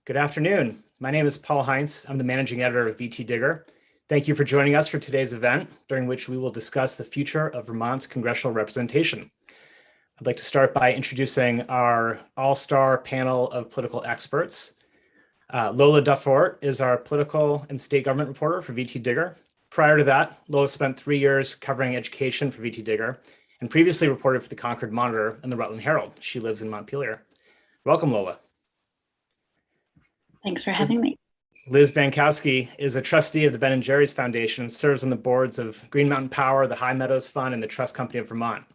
Good afternoon. My name is Paul Heintz. I'm the managing editor of VTDigger. Thank you for joining us for today's event, during which we will discuss the future of Vermont's congressional representation. I'd like to start by introducing our all-star panel of political experts. Lola Duffort is our political and state government reporter for VTDigger. Prior to that, Lola spent 3 years covering education for VTDigger and previously reported for the Concord Monitor and the Rutland Herald. She lives in Montpelier. Welcome, Lola. Thanks for having me. Liz Bankowski is a trustee of the Ben & Jerry's Foundation and serves on the boards of Green Mountain Power, the High Meadows Fund, and the Trust Company of Vermont.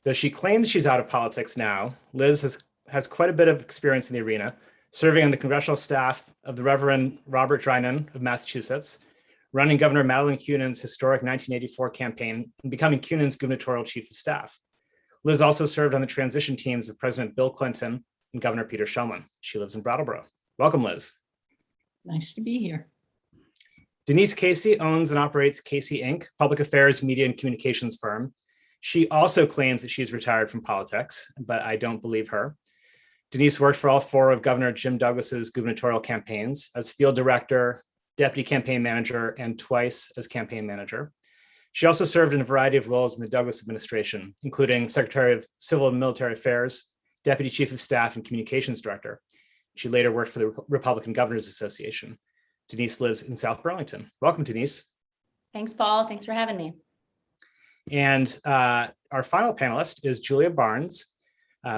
Though she claims she's out of politics now, Liz has quite a bit of experience in the arena, serving on the congressional staff of the Reverend Robert Drinan of Massachusetts, running Governor Madeline Kunin's historic 1984 campaign, and becoming Kunin's gubernatorial chief of staff. Liz also served on the transition teams of President Bill Clinton and Governor Peter Shumlin. She lives in Brattleboro. Welcome, Liz. Nice to be here. Dennise Casey owns and operates Casey Inc., public affairs, media, and communications firm. She also claims that she's retired from politics, but I don't believe her. Dennise worked for all 4 of Governor Jim Douglas's gubernatorial campaigns as field director, deputy campaign manager, and twice as campaign manager. She also served in a variety of roles in the Douglas administration, including Secretary of Civil and Military Affairs, Deputy Chief of Staff, and Communications Director. She later worked for the Republican Governors Association. Dennise lives in South Burlington. Welcome, Dennise. Thanks, Paul. Thanks for having me. And our final panelist is Julia Barnes.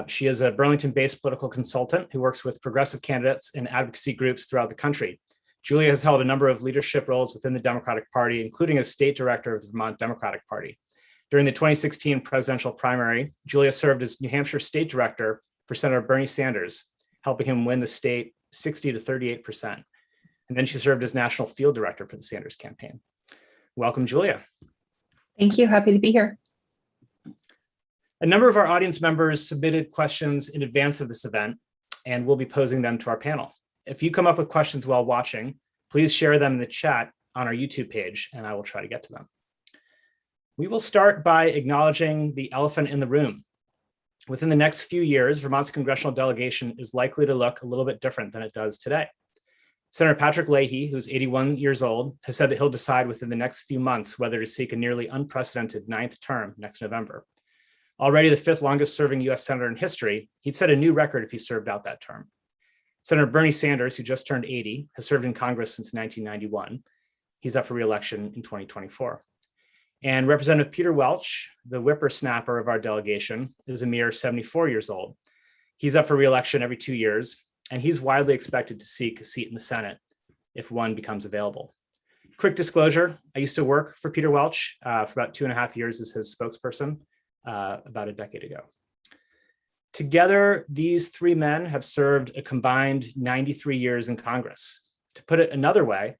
She is a Burlington-based political consultant who works with progressive candidates and advocacy groups throughout the country. Julia has held a number of leadership roles within the Democratic Party, including as state director of the Vermont Democratic Party. During the 2016 presidential primary, Julia served as New Hampshire state director for Senator Bernie Sanders, helping him win the state 60 to 38%. And then she served as national field director for the Sanders campaign. Welcome, Julia. Thank you. Happy to be here. A number of our audience members submitted questions in advance of this event, and we'll be posing them to our panel. If you come up with questions while watching, please share them in the chat on our YouTube page, and I will try to get to them. We will start by acknowledging the elephant in the room. Within the next few years, Vermont's congressional delegation is likely to look a little bit different than it does today. Senator Patrick Leahy, who's 81 years old, has said that he'll decide within the next few months whether to seek a nearly unprecedented 9th term next November. Already the 5th longest serving US Senator in history, he'd set a new record if he served out that term. Senator Bernie Sanders, who just turned 80, has served in Congress since 1991. He's up for re-election in 2024. And Representative Peter Welch, the whippersnapper of our delegation, is a mere 74 years old. He's up for re-election every 2 years, and he's widely expected to seek a seat in the Senate if one becomes available. Quick disclosure, I used to work for Peter Welch for about 2.5 years as his spokesperson about a decade ago. Together, these 3 men have served a combined 93 years in Congress. To put it another way,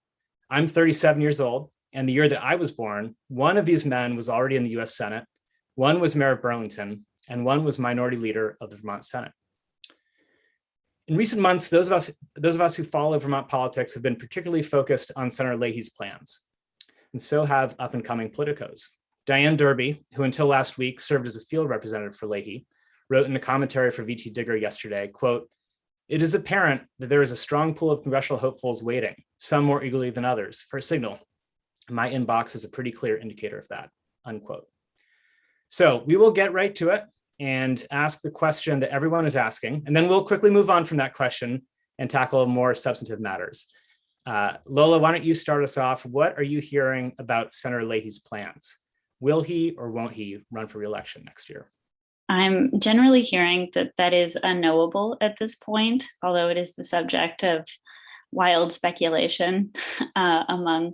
I'm 37 years old, and the year that I was born, one of these men was already in the US Senate, one was mayor of Burlington, and one was minority leader of the Vermont Senate. In recent months, those of us who follow Vermont politics have been particularly focused on Senator Leahy's plans, and so have up-and-coming politicos. Diane Derby, who until last week served as a field representative for Leahy, wrote in a commentary for VTDigger yesterday, quote, "It is apparent that there is a strong pool of congressional hopefuls waiting, some more eagerly than others, for a signal. My inbox is a pretty clear indicator of that," unquote. So we will get right to it and ask the question that everyone is asking, and then we'll quickly move on from that question and tackle more substantive matters. Lola, why don't you start us off? What are you hearing about Senator Leahy's plans? Will he or won't he run for re-election next year? I'm generally hearing that that is unknowable at this point, although it is the subject of wild speculation among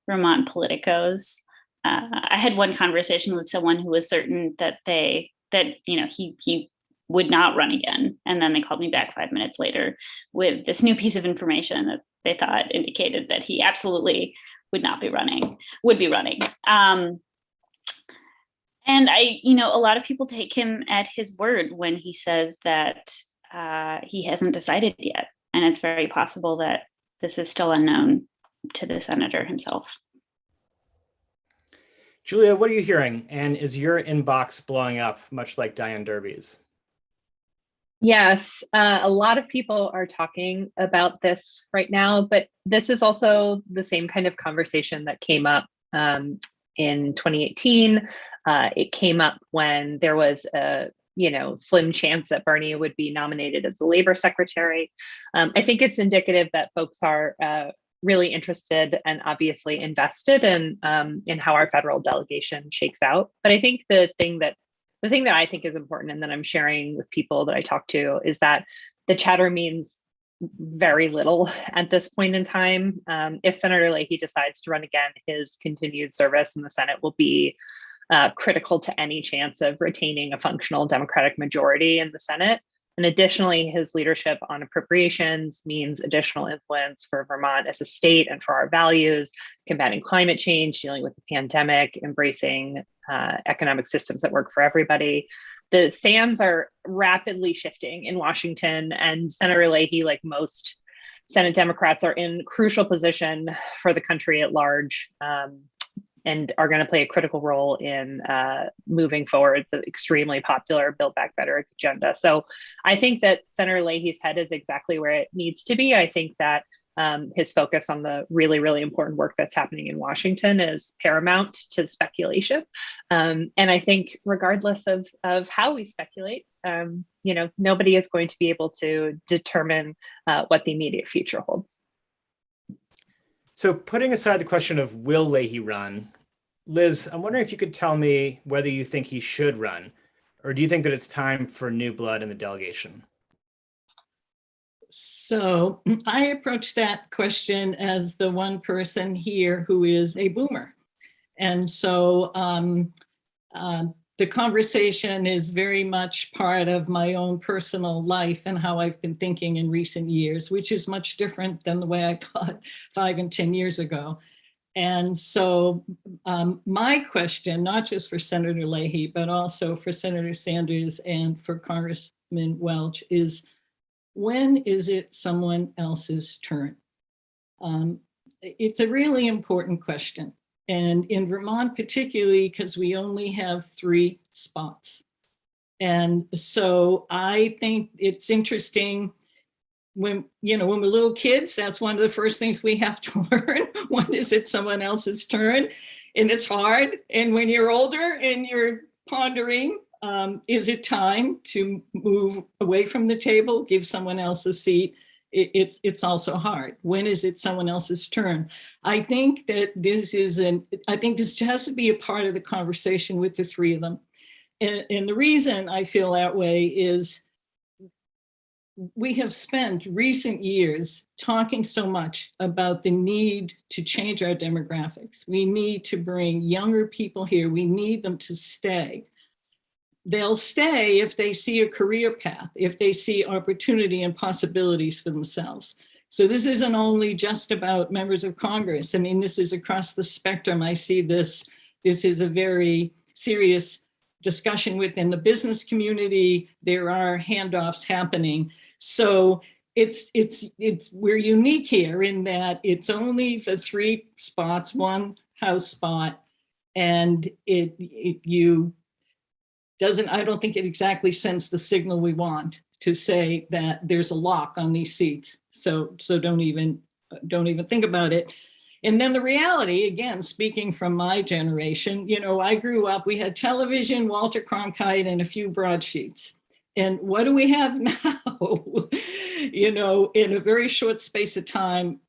Vermont politicos. I had one conversation with someone who was certain that he would not run again, and then they called me back 5 minutes later with this new piece of information that they thought indicated that he absolutely would be running. And a lot of people take him at his word when he says that he hasn't decided yet, and it's very possible that this is still unknown to the senator himself. Julia, what are you hearing? And is your inbox blowing up much like Diane Derby's? Yes, a lot of people are talking about this right now, but this is also the same kind of conversation that came up in 2018. It came up when there was a slim chance that Bernie would be nominated as the labor secretary. I think it's indicative that folks are really interested and obviously invested in how our federal delegation shakes out. But I think the thing that I think is important and that I'm sharing with people that I talk to is that the chatter means very little at this point in time. If Senator Leahy decides to run again, his continued service in the Senate will be critical to any chance of retaining a functional Democratic majority in the Senate. And additionally, his leadership on appropriations means additional influence for Vermont as a state and for our values, combating climate change, dealing with the pandemic, embracing economic systems that work for everybody. The sands are rapidly shifting in Washington, and Senator Leahy, like most Senate Democrats, are in crucial position for the country at large. And are going to play a critical role in moving forward the extremely popular Build Back Better agenda. So I think that Senator Leahy's head is exactly where it needs to be. I think that his focus on the really, really important work that's happening in Washington is paramount to speculation. And I think regardless of how we speculate, nobody is going to be able to determine what the immediate future holds. So putting aside the question of will Leahy run, Liz, I'm wondering if you could tell me whether you think he should run, or do you think that it's time for new blood in the delegation? So I approach that question as the one person here who is a boomer. And so the conversation is very much part of my own personal life and how I've been thinking in recent years, which is much different than the way I thought 5 and 10 years ago. And so my question, not just for Senator Leahy, but also for Senator Sanders and for Congressman Welch, is when is it someone else's turn? It's a really important question. And in Vermont, particularly because we only have 3 spots. And so I think it's interesting when we're little kids, that's one of the first things we have to learn. When is it someone else's turn? And it's hard. And when you're older and you're pondering, is it time to move away from the table, give someone else a seat? It's also hard. When is it someone else's turn? I think that this has to be a part of the conversation with the 3 of them. And the reason I feel that way is we have spent recent years talking so much about the need to change our demographics. We need to bring younger people here. We need them to stay. They'll stay if they see a career path, if they see opportunity and possibilities for themselves. So this isn't only just about members of Congress. I mean, this is across the spectrum. I see this is a very serious discussion within the business community. There are handoffs happening. So we're unique here in that it's only the 3 spots, 1 House spot, and I don't think it exactly sends the signal we want to say that there's a lock on these seats. So don't even think about it. And then the reality, again, speaking from my generation, I grew up, we had television, Walter Cronkite, and a few broadsheets. And what do we have now? In a very short space of time,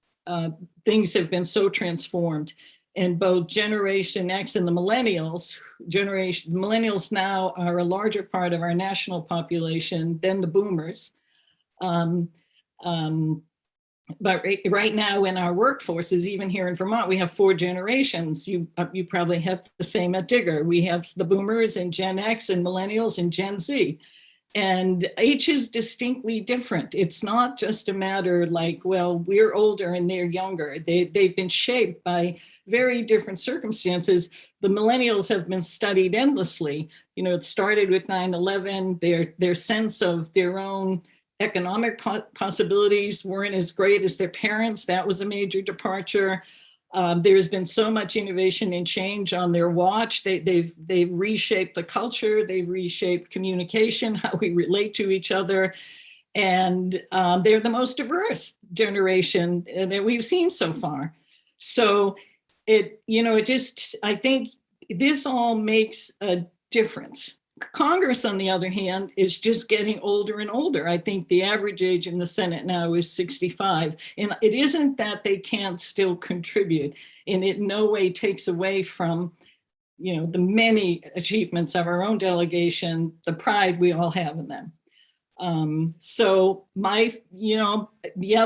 things have been so transformed. And both Generation X and the millennials now are a larger part of our national population than the boomers. But right now in our workforces, even here in Vermont, we have 4 generations. You probably have the same at Digger. We have the boomers and Gen X and millennials and Gen Z. And each is distinctly different. It's not just a matter like, well, we're older and they're younger. They've been shaped by very different circumstances. The millennials have been studied endlessly. It started with 9/11. Their sense of their own economic possibilities weren't as great as their parents. That was a major departure. There's been so much innovation and change on their watch. They've reshaped the culture, they've reshaped communication, how we relate to each other. And they're the most diverse generation that we've seen so far. So I think this all makes a difference. Congress, on the other hand, is just getting older and older. I think the average age in the Senate now is 65. And it isn't that they can't still contribute, and it in no way takes away from, the many achievements of our own delegation, the pride we all have in them.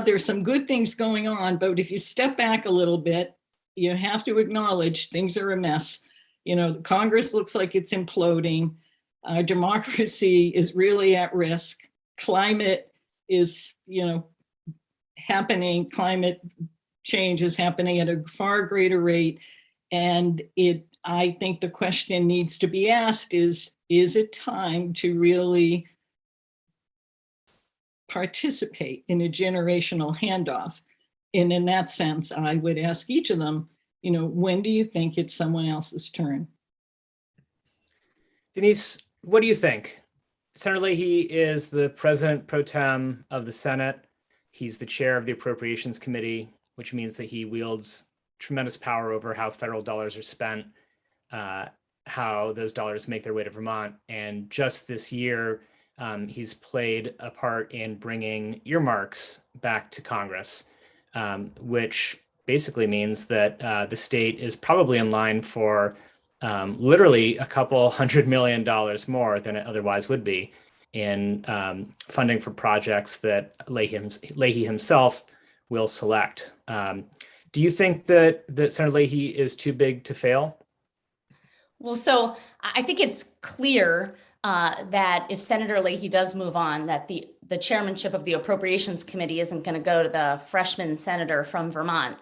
There's some good things going on, but if you step back a little bit, you have to acknowledge things are a mess. Congress looks like it's imploding. Our democracy is really at risk. Climate is, happening. Climate change is happening at a far greater rate. And I think the question needs to be asked is it time to really participate in a generational handoff? And in that sense, I would ask each of them, when do you think it's someone else's turn? Dennise, what do you think? Senator Leahy is the president pro tem of the Senate. He's the chair of the Appropriations Committee, which means that he wields tremendous power over how federal dollars are spent, how those dollars make their way to Vermont. And just this year, he's played a part in bringing earmarks back to Congress, which basically means that the state is probably in line for literally a couple $100 million more than it otherwise would be in funding for projects that Leahy himself will select. Do you think that Senator Leahy is too big to fail? Well, so I think it's clear that if Senator Leahy does move on, that the chairmanship of the Appropriations Committee isn't going to go to the freshman senator from Vermont.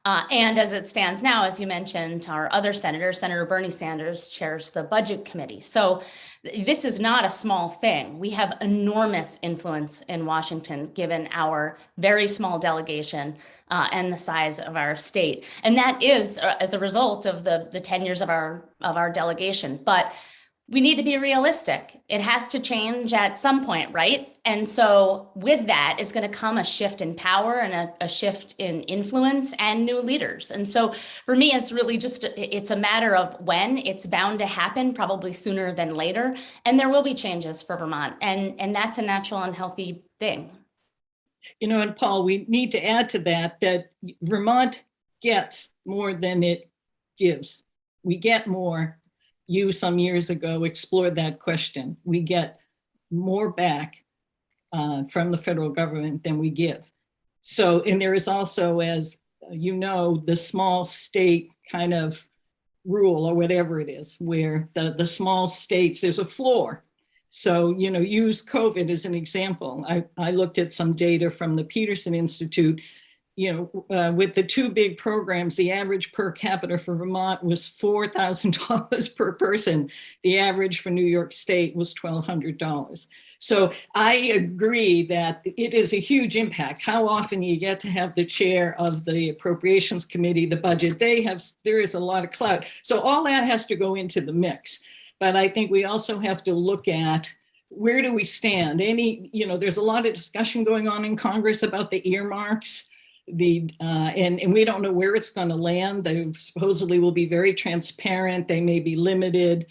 And as it stands now, as you mentioned, our other senator, Senator Bernie Sanders, chairs the Budget Committee. So this is not a small thing. We have enormous influence in Washington, given our very small delegation and the size of our state. And that is as a result of the tenures of our delegation. But we need to be realistic. It has to change at some point, right? And so with that is going to come a shift in power and a shift in influence and new leaders. And so for me, it's really it's a matter of when. It's bound to happen, probably sooner than later. And there will be changes for Vermont. And that's a natural and healthy thing. And Paul, we need to add to that Vermont gets more than it gives. We get more. You some years ago explored that question. We get more back from the federal government than we give. So, and there is also, as the small state kind of rule or whatever it is, where the small states, there's a floor. So, use COVID as an example. I looked at some data from the Peterson Institute. With the two big programs, the average per capita for Vermont was $4,000 per person. The average for New York State was $1,200. So I agree that it is a huge impact. How often you get to have the chair of the Appropriations Committee, the budget, there is a lot of clout. So all that has to go into the mix. But I think we also have to look at where do we stand? There's a lot of discussion going on in Congress about the earmarks. And we don't know where it's going to land. They supposedly will be very transparent. They may be limited.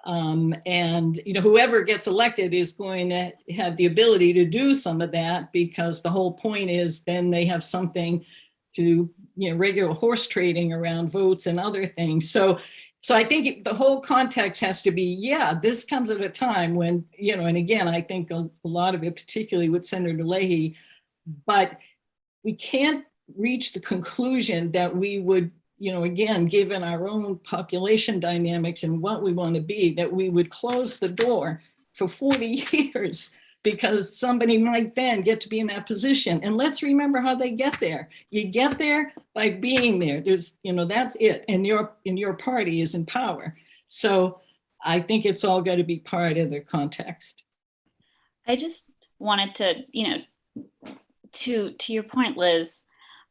And whoever gets elected is going to have the ability to do some of that, because the whole point is then they have something to, regular horse trading around votes and other things. So I think the whole context has to be, this comes at a time when, and again, I think a lot of it, particularly with Senator Leahy, but we can't reach the conclusion that we would, again, given our own population dynamics and what we want to be, that we would close the door for 40 years because somebody might then get to be in that position. And let's remember how they get there. You get there by being there. There's, that's it. And your party is in power. So I think it's all got to be part of the context. I just wanted to, to your point, Liz,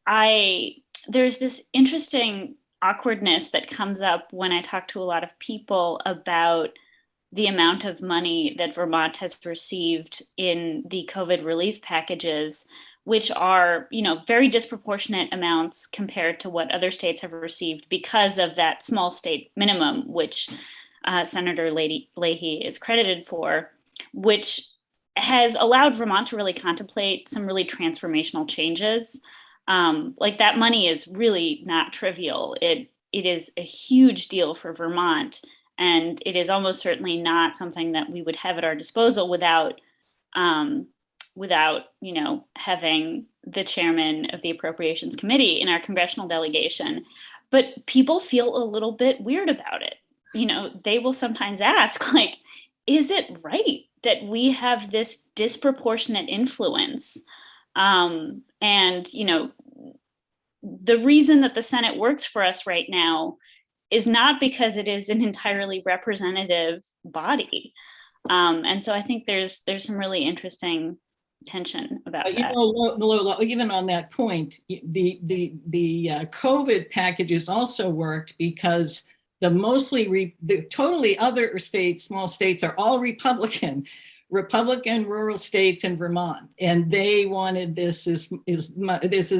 I there's this interesting awkwardness that comes up when I talk to a lot of people about the amount of money that Vermont has received in the COVID relief packages, which are, very disproportionate amounts compared to what other states have received because of that small state minimum, which Senator Leahy is credited for, which has allowed Vermont to really contemplate some really transformational changes. Like that money is really not trivial. It is a huge deal for Vermont, and it is almost certainly not something that we would have at our disposal without having the chairman of the Appropriations Committee in our congressional delegation. But people feel a little bit weird about it. They will sometimes ask, like, is it right that we have this disproportionate influence? The reason that the Senate works for us right now is not because it is an entirely representative body. And so I think there's some really interesting tension about that. Lola, even on that point, the COVID packages also worked because the totally other states, small states, are all Republican rural states in Vermont, and they wanted this is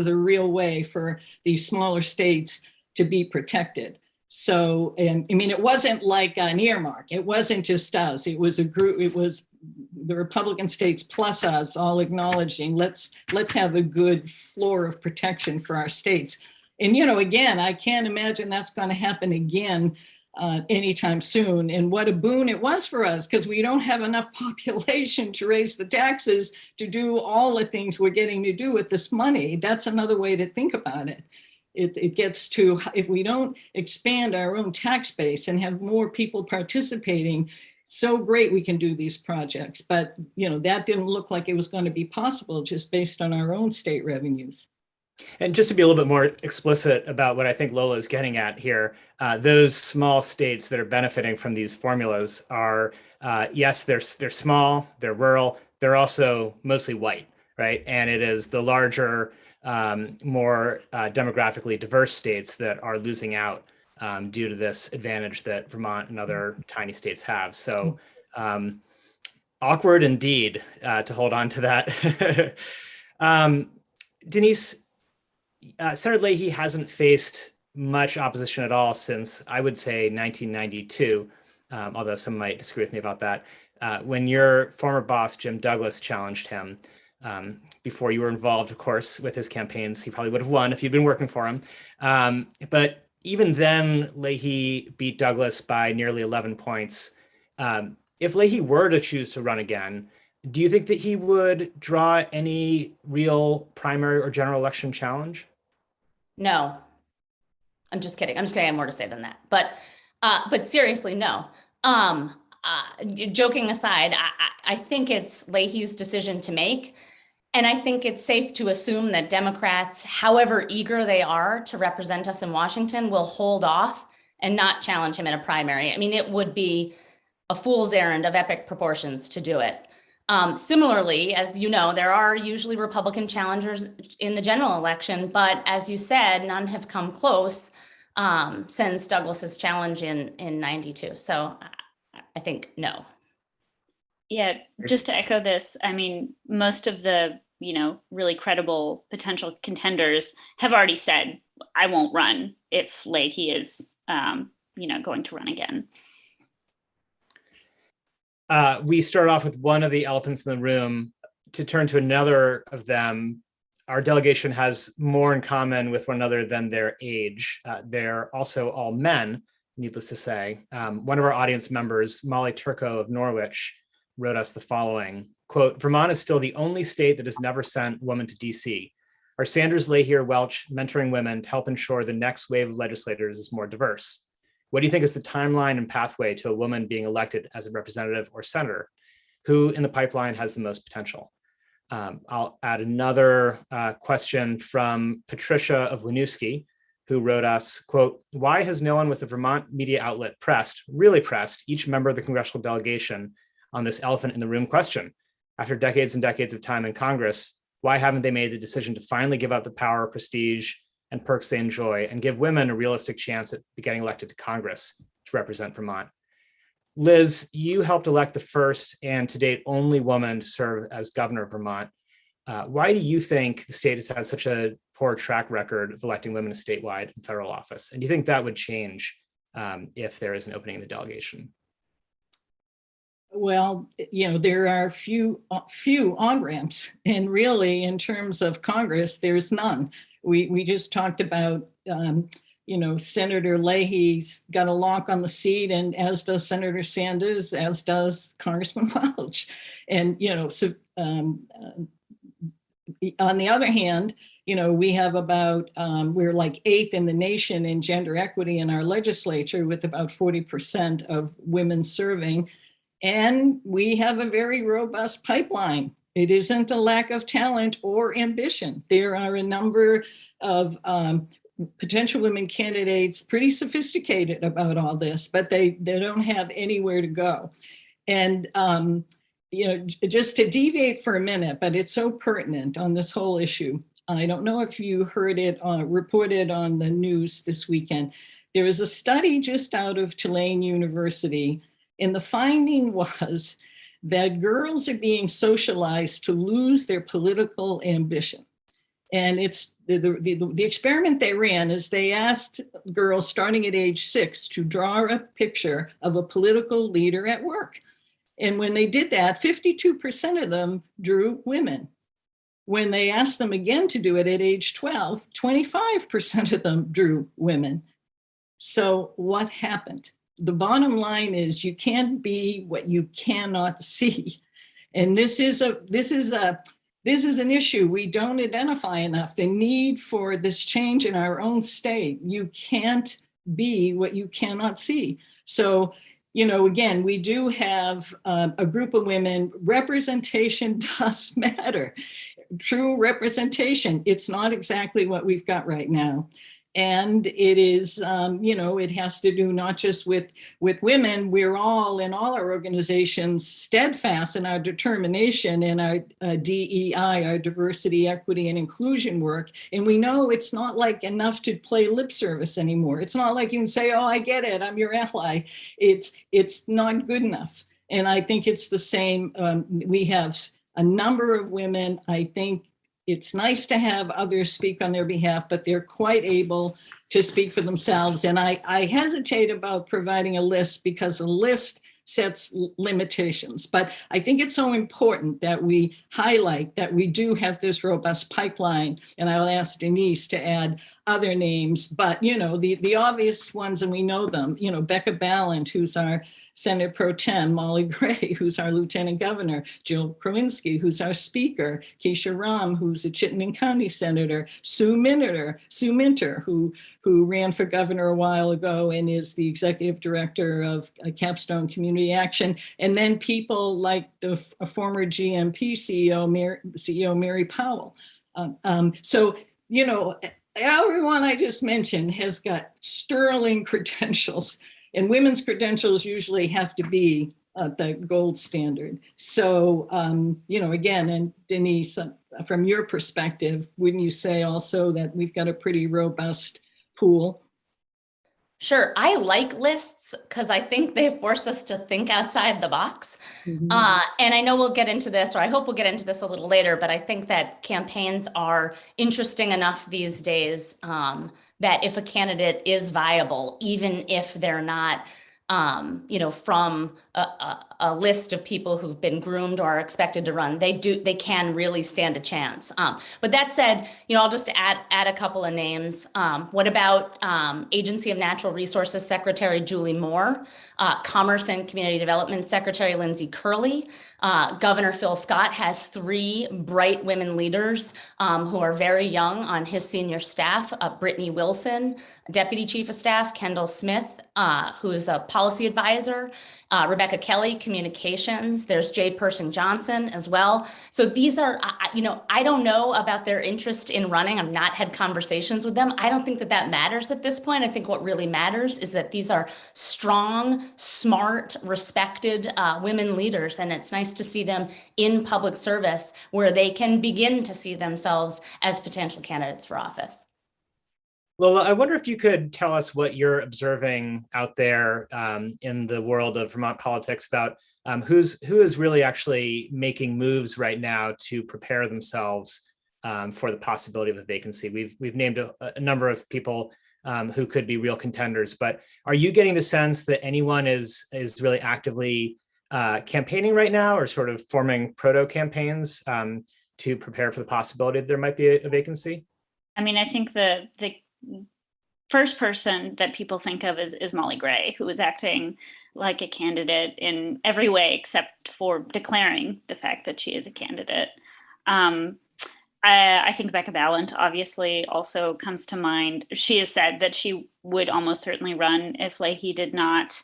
a real way for these smaller states to be protected. So, and I mean, it wasn't like an earmark. It wasn't just us. It was a group. It was the Republican states plus us all acknowledging let's have a good floor of protection for our states. And again, I can't imagine that's going to happen again anytime soon. And what a boon it was for us, because we don't have enough population to raise the taxes to do all the things we're getting to do with this money. That's another way to think about it. It gets to, if we don't expand our own tax base and have more people participating, so great we can do these projects. But, that didn't look like it was going to be possible just based on our own state revenues. And just to be a little bit more explicit about what I think Lola is getting at here, those small states that are benefiting from these formulas are, yes, they're small, they're rural, they're also mostly white, right? And it is the larger, more demographically diverse states that are losing out due to this advantage that Vermont and other tiny states have. So awkward indeed to hold on to that. Dennise, Senator Leahy hasn't faced much opposition at all since, I would say, 1992, although some might disagree with me about that, when your former boss, Jim Douglas, challenged him. Before you were involved, of course, with his campaigns. He probably would have won if you'd been working for him. But even then, Leahy beat Douglas by nearly 11 points. If Leahy were to choose to run again, do you think that he would draw any real primary or general election challenge? No, I'm just kidding. I have more to say than that. But seriously, no. Joking aside, I think it's Leahy's decision to make. And I think it's safe to assume that Democrats, however eager they are to represent us in Washington, will hold off and not challenge him in a primary. I mean, it would be a fool's errand of epic proportions to do it. Similarly, as you know, there are usually Republican challengers in the general election, but as you said, none have come close since Douglas's challenge in 92. So I think no. Yeah, just to echo this, I mean, most of the, really credible potential contenders have already said, I won't run if Leahy is, going to run again. We started off with one of the elephants in the room. To turn to another of them, our delegation has more in common with one another than their age. They're also all men, needless to say. One of our audience members, Molly Turco of Norwich, wrote us the following, quote, Vermont is still the only state that has never sent women to DC. Are Sanders, Leahy, or Welch mentoring women to help ensure the next wave of legislators is more diverse? What do you think is the timeline and pathway to a woman being elected as a representative or senator? Who in the pipeline has the most potential? I'll add another question from Patricia of Winooski, who wrote us, quote, why has no one with the Vermont media outlet really pressed each member of the congressional delegation on this elephant in the room question? After decades and decades of time in Congress, why haven't they made the decision to finally give up the power, prestige, and perks they enjoy, and give women a realistic chance at getting elected to Congress to represent Vermont. Liz, you helped elect the first and to date only woman to serve as governor of Vermont. Why do you think the state has had such a poor track record of electing women to statewide and federal office? And do you think that would change if there is an opening in the delegation? Well, there are few on-ramps, and really in terms of Congress, there's none. We just talked about, Senator Leahy's got a lock on the seat, and as does Senator Sanders, as does Congressman Welch. And, on the other hand, we have about, we're like 8th in the nation in gender equity in our legislature, with about 40% of women serving. And we have a very robust pipeline. It isn't a lack of talent or ambition. There are a number of potential women candidates, pretty sophisticated about all this, but they don't have anywhere to go. And just to deviate for a minute, but it's so pertinent on this whole issue. I don't know if you heard it reported on the news this weekend. There was a study just out of Tulane University, and the finding was that girls are being socialized to lose their political ambition. And it's the experiment they ran is they asked girls starting at age 6 to draw a picture of a political leader at work. And when they did that, 52% of them drew women. When they asked them again to do it at age 12, 25% of them drew women. So what happened? The bottom line is you can't be what you cannot see. And this is an issue we don't identify enough, the need for this change in our own state. You can't be what you cannot see. So, again, we do have a group of women. Representation does matter. True representation. It's not exactly what we've got right now. And it is, it has to do not just with women. We're all in all our organizations steadfast in our determination in our DEI, our diversity, equity, and inclusion work. And we know it's not like enough to play lip service anymore. It's not like you can say, oh, I get it, I'm your ally. It's not good enough. And I think it's the same. We have a number of women, I think. It's nice to have others speak on their behalf, but they're quite able to speak for themselves. And I hesitate about providing a list because a list sets limitations. But I think it's so important that we highlight that we do have this robust pipeline. And I'll ask Dennise to add other names, but the obvious ones, and we know them, Becca Ballant, who's our Senate Pro Tem, Molly Gray, who's our Lieutenant Governor, Jill Krowinski, who's our Speaker, Keisha Ram, who's a Chittenden County Senator, Sue Minter, who ran for governor a while ago and is the Executive Director of Capstone Community Action, and then people like the former GMP CEO Mary Powell. Everyone I just mentioned has got sterling credentials. And women's credentials usually have to be the gold standard. So, again, and Dennise, from your perspective, wouldn't you say also that we've got a pretty robust pool? Sure. I like lists because I think they force us to think outside the box. Mm-hmm. And I know we'll get into this, or I hope we'll get into this a little later, but I think that campaigns are interesting enough these days that if a candidate is viable, even if they're not, from a list of people who've been groomed or are expected to run, they can really stand a chance. But that said, I'll just add a couple of names. What about Agency of Natural Resources Secretary Julie Moore, Commerce and Community Development Secretary Lindsay Curley? Governor Phil Scott has 3 bright women leaders who are very young on his senior staff. Brittany Wilson, Deputy Chief of Staff, Kendall Smith, who is a policy advisor, Rebecca Kelly, communications. There's Jay Pershing Johnson as well. So these are, I don't know about their interest in running. I've not had conversations with them. I don't think that matters at this point. I think what really matters is that these are strong, smart, respected women leaders. And it's nice to see them in public service where they can begin to see themselves as potential candidates for office. Lola, I wonder if you could tell us what you're observing out there in the world of Vermont politics about who is really actually making moves right now to prepare themselves for the possibility of a vacancy. We've named a number of people who could be real contenders, but are you getting the sense that anyone is really actively campaigning right now, or sort of forming proto campaigns to prepare for the possibility that there might be a vacancy? I mean, I think the first person that people think of is Molly Gray, who is acting like a candidate in every way except for declaring the fact that she is a candidate. I think Becca Balint obviously also comes to mind. She has said that she would almost certainly run if Leahy did not.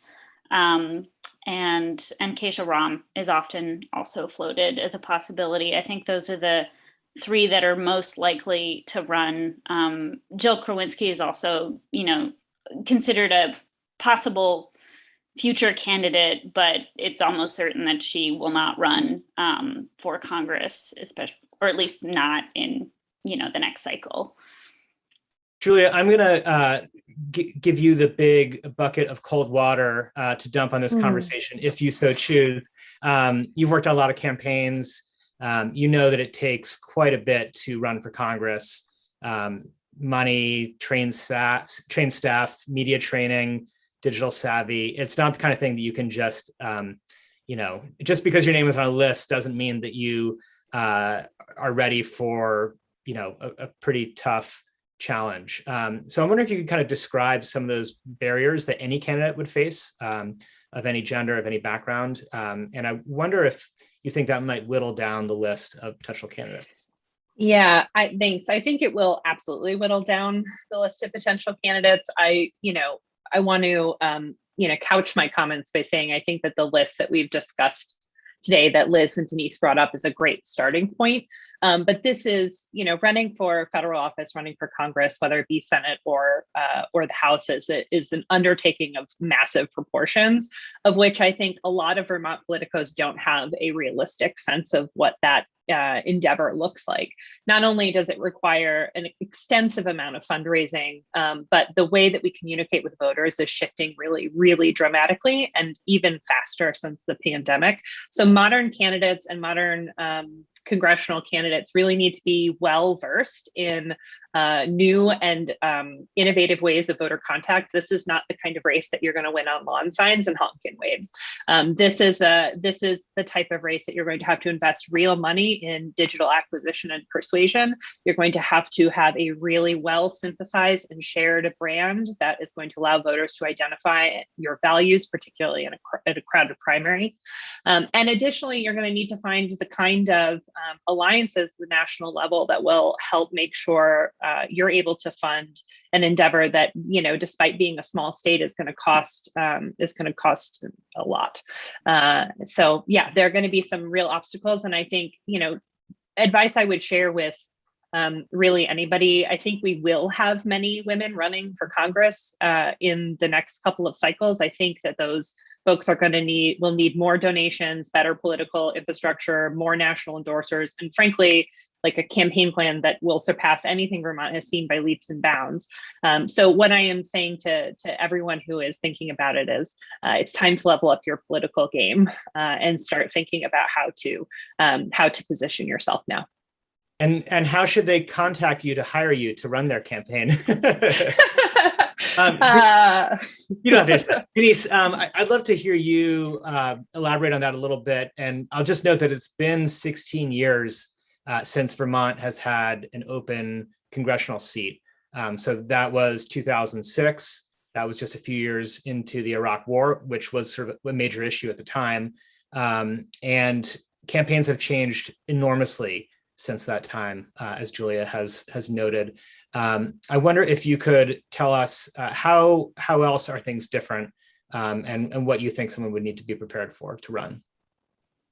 And Keisha Ram is often also floated as a possibility. I think those are the three that are most likely to run. Jill Krawinski is also, considered a possible future candidate, but it's almost certain that she will not run for Congress, especially, or at least not in, the next cycle. Julia, I'm going to give you the big bucket of cold water to dump on this conversation, if you so choose. You've worked on a lot of campaigns. You know that it takes quite a bit to run for Congress. Money, trained staff, media training, digital savvy. It's not the kind of thing that you can just, just because your name is on a list doesn't mean that you are ready for, a pretty tough challenge. So I'm wondering if you could kind of describe some of those barriers that any candidate would face, of any gender, of any background. And I wonder if you think that might whittle down the list of potential candidates. Yeah, thanks. I think it will absolutely whittle down the list of potential candidates. I want to, couch my comments by saying I think that the list that we've discussed today that Liz and Dennise brought up is a great starting point. But this is, running for federal office, running for Congress, whether it be Senate or the House, is an undertaking of massive proportions, of which I think a lot of Vermont politicos don't have a realistic sense of what that endeavor looks like. Not only does it require an extensive amount of fundraising, but the way that we communicate with voters is shifting really, really dramatically and even faster since the pandemic. So modern candidates and modern congressional candidates really need to be well versed in new and innovative ways of voter contact. This is not the kind of race that you're going to win on lawn signs and honking waves. This is the type of race that you're going to have to invest real money in digital acquisition and persuasion. You're going to have a really well synthesized and shared brand that is going to allow voters to identify your values, particularly in a crowded primary. And additionally, you're going to need to find the kind of alliances at the national level that will help make sure you're able to fund an endeavor that, despite being a small state, is going to cost a lot. So yeah, there are going to be some real obstacles. And I think, advice I would share with really anybody, I think we will have many women running for Congress in the next couple of cycles. I think that those folks will need more donations, better political infrastructure, more national endorsers, and frankly, like a campaign plan that will surpass anything Vermont has seen by leaps and bounds. So what I am saying to everyone who is thinking about it is it's time to level up your political game and start thinking about how to position yourself now. And how should they contact you to hire you to run their campaign? You don't have to answer that. Dennise, I'd love to hear you elaborate on that a little bit. And I'll just note that it's been 16 years since Vermont has had an open congressional seat. So that was 2006. That was just a few years into the Iraq War, which was sort of a major issue at the time. And campaigns have changed enormously since that time, as Julia has noted. I wonder if you could tell us how else are things different, and what you think someone would need to be prepared for to run.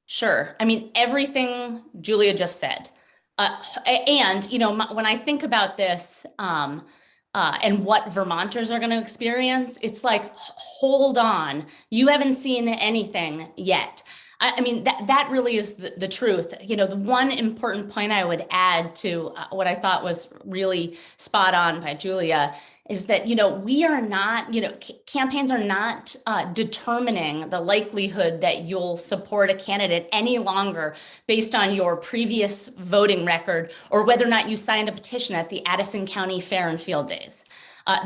Sure. I mean, everything Julia just said. And, when I think about this and what Vermonters are going to experience, it's like, hold on, you haven't seen anything yet. I mean, that really is the truth. You know, the one important point I would add to what I thought was really spot on by Julia is that, you know, we are not, you know, campaigns are not determining the likelihood that you'll support a candidate any longer based on your previous voting record or whether or not you signed a petition at the Addison County Fair and Field Days.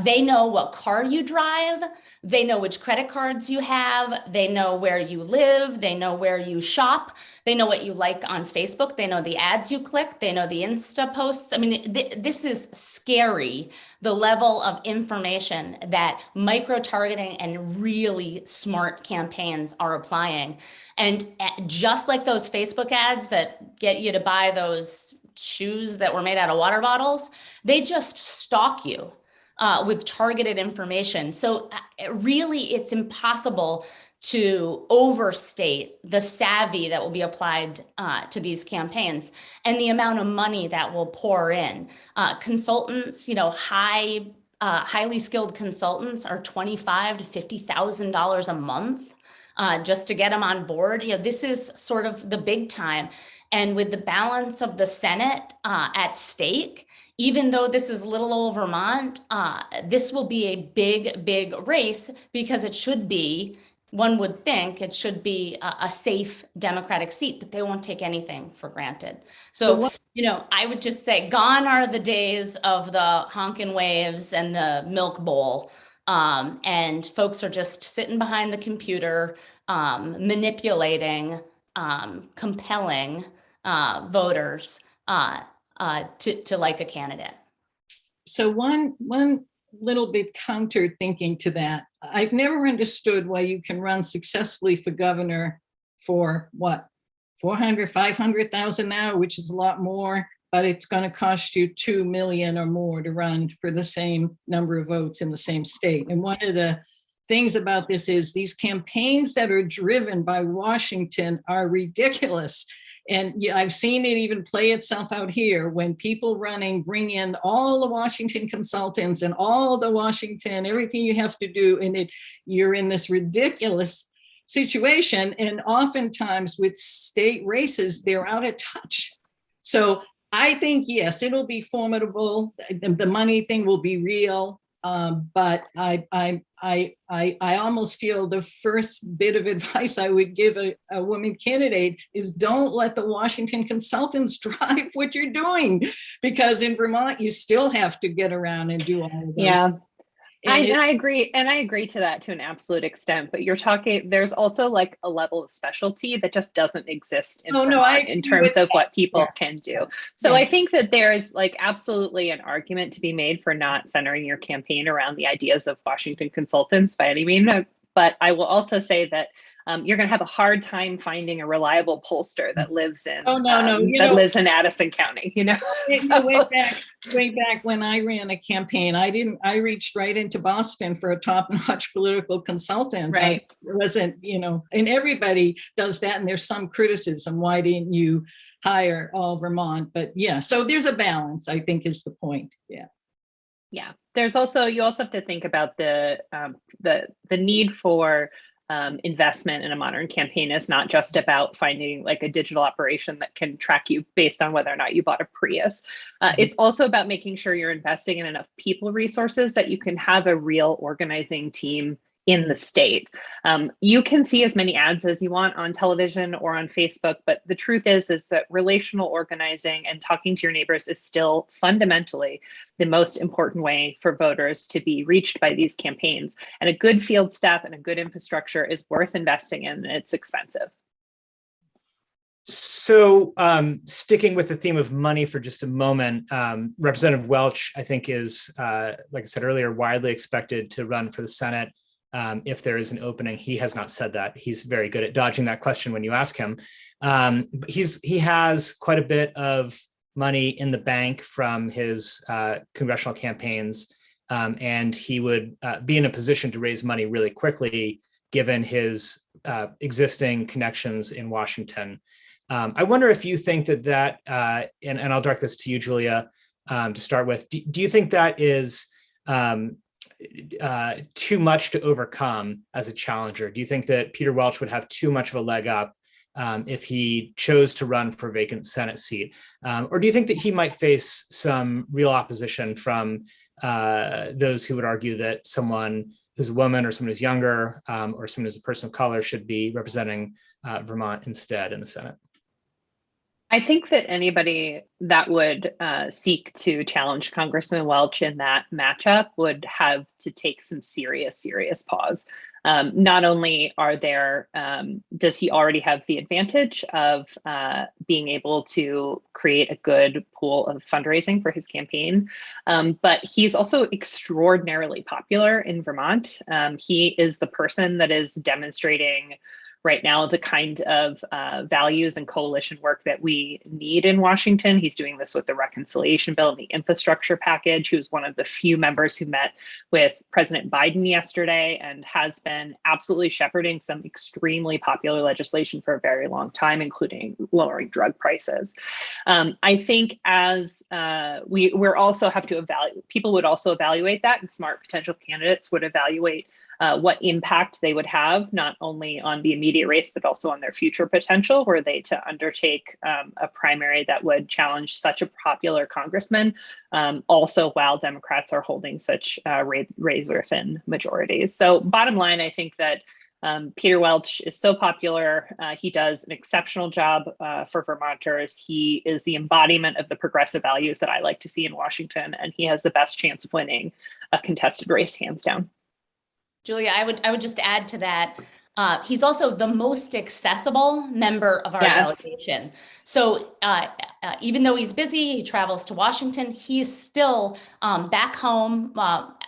They know what car you drive. They know which credit cards you have. They know where you live. They know where you shop. They know what you like on Facebook. They know the ads you click. They know the Insta posts. I mean, this is scary, the level of information that micro-targeting and really smart campaigns are applying. And just like those Facebook ads that get you to buy those shoes that were made out of water bottles, they just stalk you with targeted information. So really, it's impossible to overstate the savvy that will be applied to these campaigns and the amount of money that will pour in. Consultants, you know, highly skilled consultants are $25,000 to $50,000 a month just to get them on board. You know, this is sort of the big time. And with the balance of the Senate at stake, even though this is little old Vermont, this will be a big, big race because it should be, one would think it should be a safe Democratic seat, but they won't take anything for granted. So, you know, I would just say gone are the days of the honkin' waves and the milk bowl. And folks are just sitting behind the computer, manipulating, compelling voters to like a candidate. So one little bit counter thinking to that, I've never understood why you can run successfully for governor for what, 400, 500,000 now, which is a lot more, but it's going to cost you 2 million or more to run for the same number of votes in the same state. And one of the things about this is these campaigns that are driven by Washington are ridiculous. And yeah, I've seen it even play itself out here when people running bring in all the Washington consultants and all the Washington, everything you have to do. And you're in this ridiculous situation. And oftentimes with state races, they're out of touch. So I think, yes, it'll be formidable. The money thing will be real. But I almost feel the first bit of advice I would give a woman candidate is don't let the Washington consultants drive what you're doing, because in Vermont, you still have to get around and do all of those. Yeah. And I agree. And I agree to that to an absolute extent, but you're talking, there's also like a level of specialty that just doesn't exist in Vermont in terms of what people can do. So I think that there's like absolutely an argument to be made for not centering your campaign around the ideas of Washington consultants by any means. But I will also say that you're going to have a hard time finding a reliable pollster that lives in lives in Addison County. You know, way back when I ran a campaign, I reached right into Boston for a top-notch political consultant. Right. It wasn't, you know, and everybody does that. And there's some criticism. Why didn't you hire all Vermont? But yeah, so there's a balance, I think, is the point. Yeah. Yeah. There's also, you also have to think about the need for investment in a modern campaign is not just about finding like a digital operation that can track you based on whether or not you bought a Prius. It's also about making sure you're investing in enough people resources that you can have a real organizing team in the state. You can see as many ads as you want on television or on Facebook, but the truth is that relational organizing and talking to your neighbors is still fundamentally the most important way for voters to be reached by these campaigns. And a good field staff and a good infrastructure is worth investing in, and it's expensive. So sticking with the theme of money for just a moment, Representative Welch, I think is, like I said earlier, widely expected to run for the Senate. If there is an opening. He has not said that. He's very good at dodging that question when you ask him. He has quite a bit of money in the bank from his congressional campaigns, and he would be in a position to raise money really quickly given his existing connections in Washington. I wonder if you think that and I'll direct this to you, Julia, to start with. Do you think that is too much to overcome as a challenger? Do you think that Peter Welch would have too much of a leg up if he chose to run for a vacant Senate seat? Or do you think that he might face some real opposition from those who would argue that someone who's a woman or someone who's younger or someone who's a person of color should be representing Vermont instead in the Senate? I think that anybody that would seek to challenge Congressman Welch in that matchup would have to take some serious pause. Not only does he already have the advantage of being able to create a good pool of fundraising for his campaign, but he's also extraordinarily popular in Vermont. He is the person that is demonstrating right now the kind of values and coalition work that we need in Washington. He's doing this with the reconciliation bill and the infrastructure package. He was one of the few members who met with President Biden yesterday and has been absolutely shepherding some extremely popular legislation for a very long time, including lowering drug prices. I think as we're also have to evaluate, people would also evaluate that, and smart potential candidates would evaluate what impact they would have, not only on the immediate race, but also on their future potential, were they to undertake a primary that would challenge such a popular congressman, also while Democrats are holding such razor-thin majorities. So bottom line, I think that Peter Welch is so popular. He does an exceptional job for Vermonters. He is the embodiment of the progressive values that I like to see in Washington, and he has the best chance of winning a contested race, hands down. Julia, I would just add to that. He's also the most accessible member of our delegation. So even though he's busy, he travels to Washington, he's still back home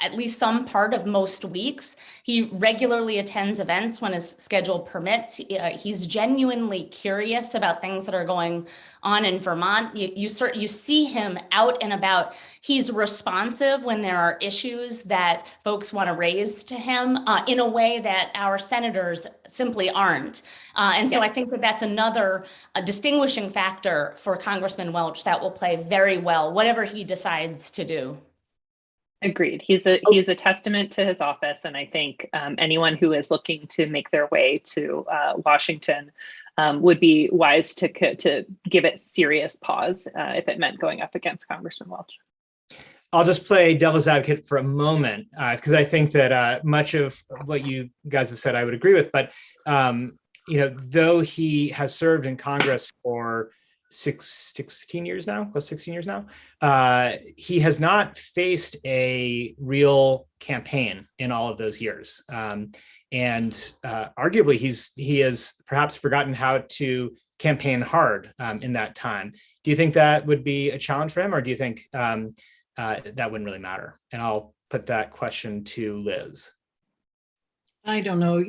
at least some part of most weeks. He regularly attends events when his schedule permits. He's genuinely curious about things that are going on in Vermont. You see him out and about. He's responsive when there are issues that folks want to raise to him in a way that our senators simply aren't. And so I think that that's another distinguishing factor for Congressman Welch that will play very well, whatever he decides to do. Agreed. He's a testament to his office, and I think anyone who is looking to make their way to Washington would be wise to give it serious pause if it meant going up against Congressman Welch. I'll just play devil's advocate for a moment because I think that much of what you guys have said I would agree with, but though he has served in Congress for 16 years now, he has not faced a real campaign in all of those years. And arguably he has perhaps forgotten how to campaign hard in that time. Do you think that would be a challenge for him, or do you think that wouldn't really matter? And I'll put that question to Liz. I don't know.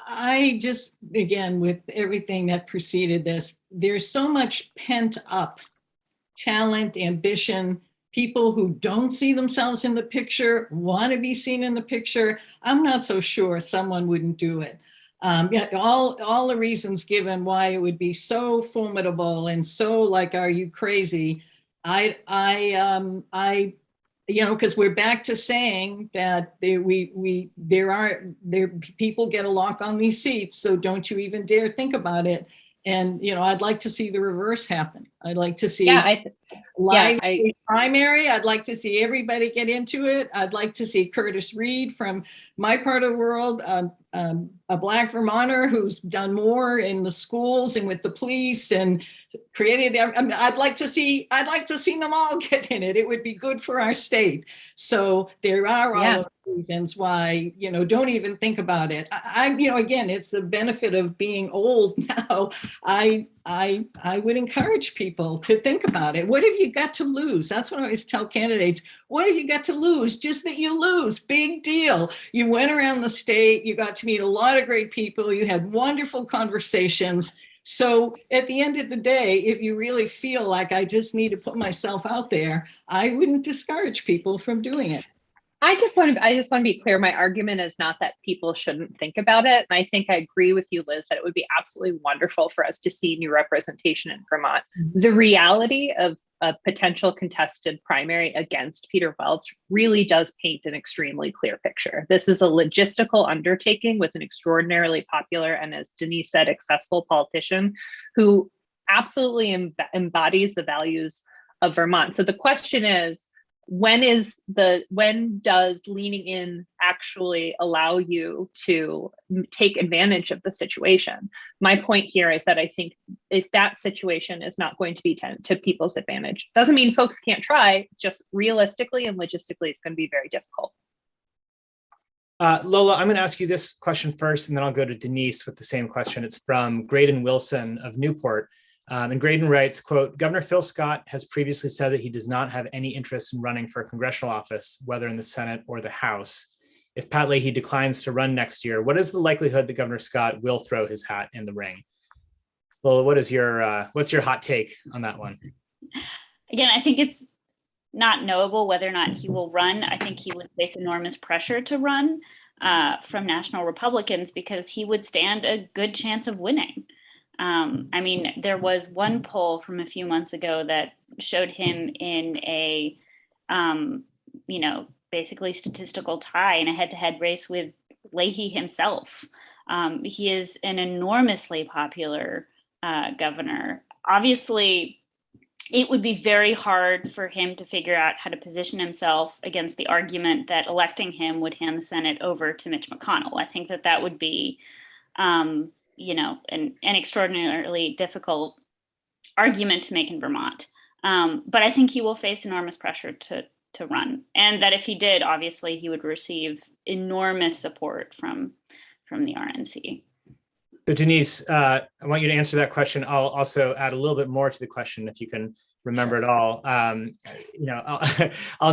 I just, again, with everything that preceded this, there's so much pent up talent, ambition, people who don't see themselves in the picture, want to be seen in the picture. I'm not so sure someone wouldn't do it. All the reasons given why it would be so formidable and so like, are you crazy? Because we're back to saying that people get a lock on these seats, so don't you even dare think about it. And I'd like to see the reverse happen. I'd like to see primary. I'd like to see everybody get into it. I'd like to see Curtis Reed from my part of the world, a Black Vermonter who's done more in the schools and with the police and created. I'd like to see them all get in it. It would be good for our state. So there are all of reasons why don't even think about it. Again, it's the benefit of being old now. I would encourage people to think about it. What have you got to lose? That's what I always tell candidates. What have you got to lose? Just that you lose. Big deal. You went around the state. You got to meet a lot of great people. You had wonderful conversations. So at the end of the day, if you really feel like I just need to put myself out there, I wouldn't discourage people from doing it. I just want to be clear. My argument is not that people shouldn't think about it. And I think I agree with you, Liz, that it would be absolutely wonderful for us to see new representation in Vermont. The reality of a potential contested primary against Peter Welch really does paint an extremely clear picture. This is a logistical undertaking with an extraordinarily popular and, as Dennise said, accessible politician who absolutely embodies the values of Vermont. So the question is, when does leaning in actually allow you to take advantage of the situation? My point here is that I think that situation is not going to be to people's advantage. Doesn't mean folks can't try, just realistically and logistically, it's going to be very difficult. Lola, I'm going to ask you this question first, and then I'll go to Dennise with the same question. It's from Graydon Wilson of Newport. And Graydon writes, quote, Governor Phil Scott has previously said that he does not have any interest in running for a congressional office, whether in the Senate or the House. If Pat Leahy declines to run next year, what is the likelihood that Governor Scott will throw his hat in the ring? Lola, what's your hot take on that one? Again, I think it's not knowable whether or not he will run. I think he would face enormous pressure to run from national Republicans because he would stand a good chance of winning. I mean, there was one poll from a few months ago that showed him in a, basically statistical tie in a head-to-head race with Leahy himself. He is an enormously popular governor. Obviously, it would be very hard for him to figure out how to position himself against the argument that electing him would hand the Senate over to Mitch McConnell. I think that would be an extraordinarily difficult argument to make in Vermont. But I think he will face enormous pressure to run. And that if he did, obviously, he would receive enormous support from the RNC. So Dennise, I want you to answer that question. I'll also add a little bit more to the question if you can remember it all. I'll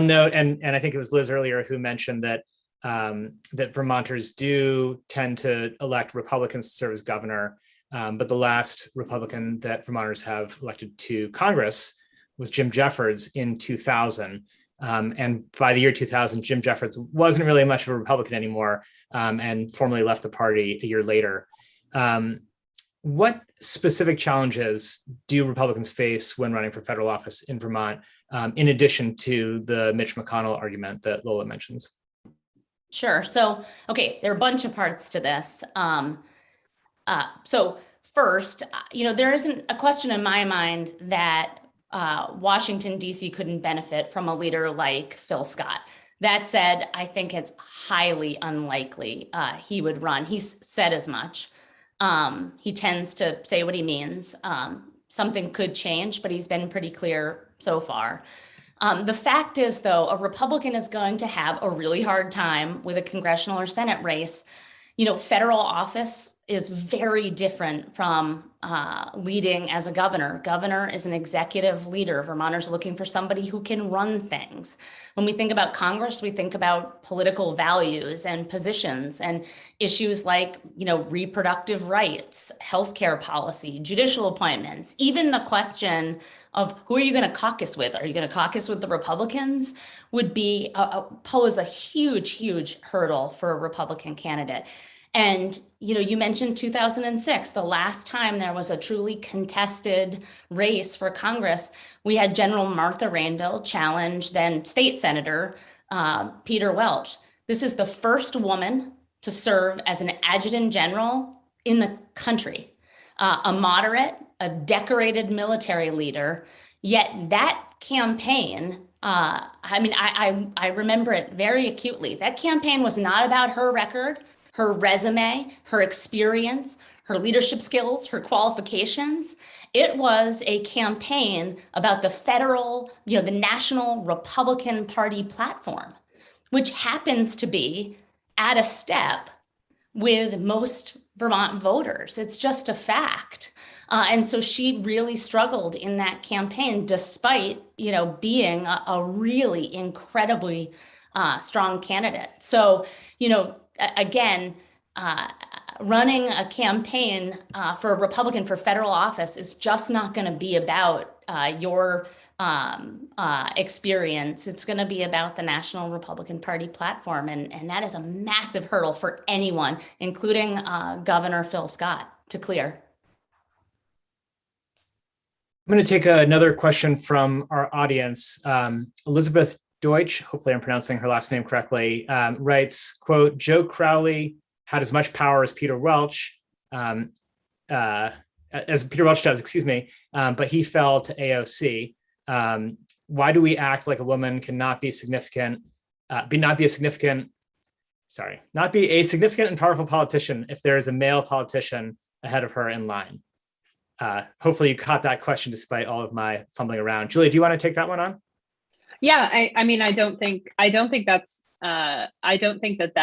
note, and I think it was Liz earlier who mentioned that that Vermonters do tend to elect Republicans to serve as governor. But the last Republican that Vermonters have elected to Congress was Jim Jeffords in 2000. And by the year 2000, Jim Jeffords wasn't really much of a Republican anymore and formally left the party a year later. What specific challenges do Republicans face when running for federal office in Vermont, in addition to the Mitch McConnell argument that Lola mentions? Sure. So, okay, there are a bunch of parts to this. So first, there isn't a question in my mind that Washington, D.C. couldn't benefit from a leader like Phil Scott. That said, I think it's highly unlikely he would run. He's said as much. He tends to say what he means. Something could change, but he's been pretty clear so far. The fact is, though, a Republican is going to have a really hard time with a congressional or Senate race. Federal office is very different from leading as a governor. Governor is an executive leader. Vermonters are looking for somebody who can run things. When we think about Congress, we think about political values and positions and issues like, reproductive rights, healthcare policy, judicial appointments, even the question of who are you going to caucus with? Are you going to caucus with the Republicans? Would pose a huge, huge hurdle for a Republican candidate. And, you mentioned 2006, the last time there was a truly contested race for Congress. We had General Martha Rainville challenge then State Senator Peter Welch. This is the first woman to serve as an adjutant general in the country, a moderate, a decorated military leader. Yet that campaign, I remember it very acutely. That campaign was not about her record, her resume, her experience, her leadership skills, her qualifications. It was a campaign about the federal, the National Republican Party platform, which happens to be at a step with most Vermont voters. It's just a fact. And so she really struggled in that campaign, despite, being a really incredibly strong candidate. So, again, running a campaign for a Republican for federal office is just not going to be about your experience. It's going to be about the National Republican Party platform. And that is a massive hurdle for anyone, including Governor Phil Scott, to clear. I'm going to take another question from our audience. Elizabeth Deutsch, hopefully I'm pronouncing her last name correctly, writes, quote, Joe Crowley had as much power as Peter Welch, does, excuse me, but he fell to AOC. Why do we act like a woman cannot be significant, not be a significant and powerful politician if there is a male politician ahead of her in line? Hopefully you caught that question despite all of my fumbling around. Julia, do you want to take that one on? Yeah, I mean, I don't think that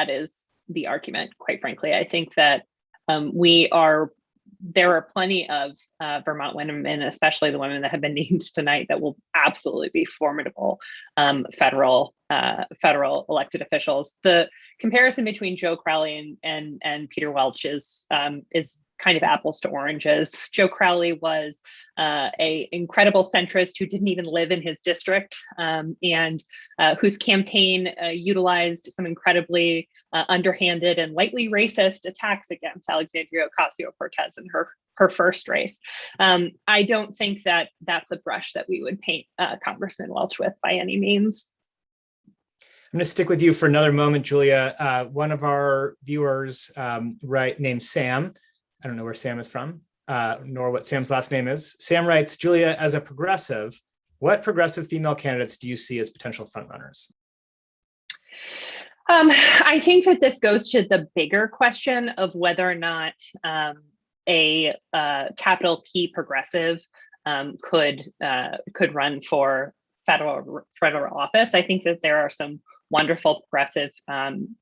is the argument, quite frankly. I think that there are plenty of Vermont women, especially the women that have been named tonight, that will absolutely be formidable federal elected officials. The comparison between Joe Crowley and Peter Welch is kind of apples to oranges. Joe Crowley was a incredible centrist who didn't even live in his district, and whose campaign utilized some incredibly underhanded and lightly racist attacks against Alexandria Ocasio-Cortez in her first race. I don't think that that's a brush that we would paint Congressman Welch with by any means. I'm going to stick with you for another moment, Julia. One of our viewers, named Sam, I don't know where Sam is from, nor what Sam's last name is. Sam writes, Julia, as a progressive, what progressive female candidates do you see as potential frontrunners? I think that this goes to the bigger question of whether or not a capital P progressive could run for federal office. I think that there are some wonderful progressive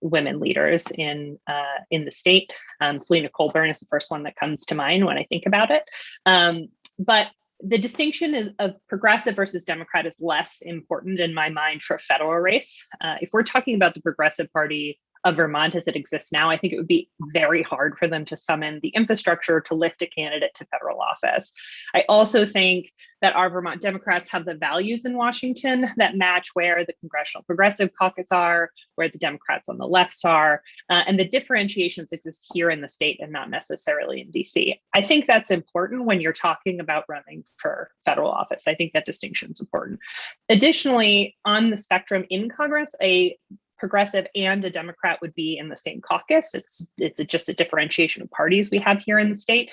women leaders in the state. Selena Colburn is the first one that comes to mind when I think about it. But the distinction of progressive versus Democrat is less important in my mind for a federal race. If we're talking about the Progressive Party of Vermont as it exists now, I think it would be very hard for them to summon the infrastructure to lift a candidate to federal office. I also think that our Vermont Democrats have the values in Washington that match where the Congressional Progressive Caucus are, where the Democrats on the left are, and the differentiations exist here in the state and not necessarily in DC. I think that's important when you're talking about running for federal office. I think that distinction is important. Additionally, on the spectrum in Congress, a progressive and a Democrat would be in the same caucus. It's just a differentiation of parties we have here in the state.